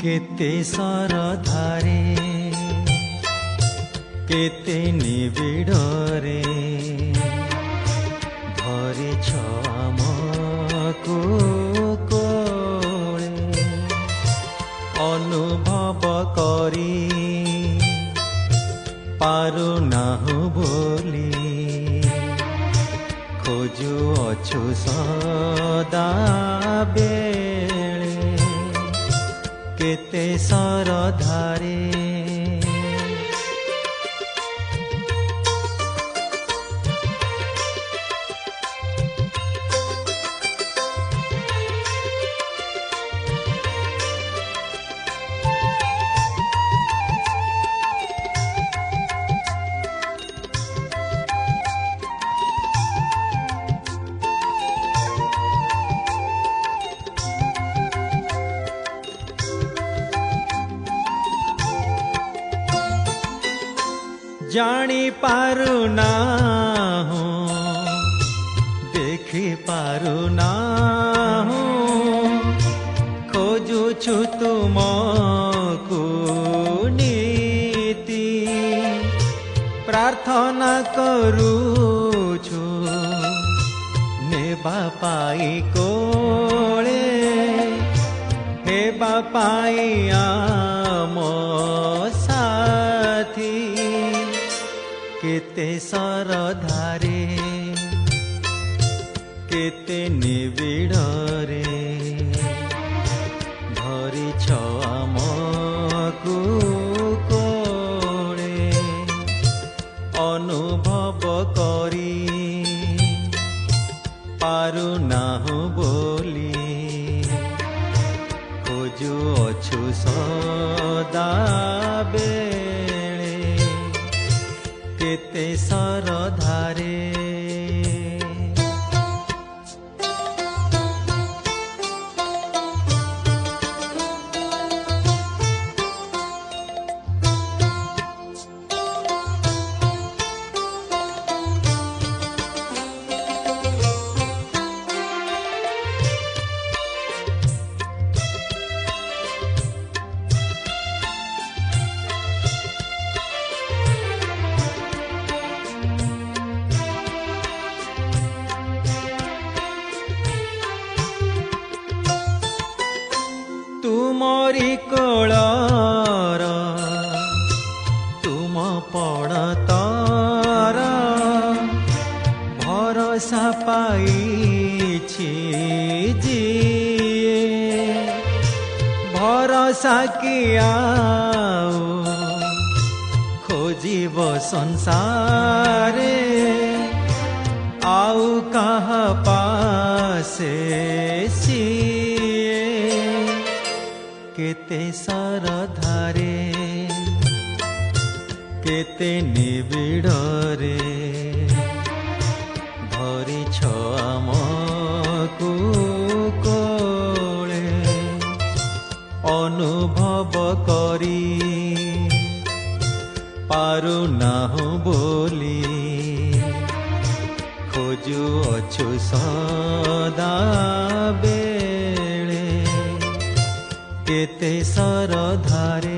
केते सरधारे केते निबिड़रे धरिछ आमको कोले अनुभव करी पारु नाहु बोली खोजु अछु सदा बेले केते सरधारे जानी पारु ना हूँ देखी पारु ना हूँ खोजुछु तुमको नीति प्रार्थना करूछु नेबा पाई कोले हेबा पाई आमो साथी केते सरधारे केते निबिड़रे धरिछ आमको कोले अनुभव करी पारु नाहु बोली खोजु अछु सदा बेले केते सरधारे तुमरी कोलर तुम पड़तर भरोसा पाइछि जिए भरोसा किया खोजिब संसारे आउ कहा पासे केते सरधारे केते निबिड़रे धरिछ आमको कोले अनुभव करी पारु नाहु बोली खोजु अछु सदा बेले केते सरधारे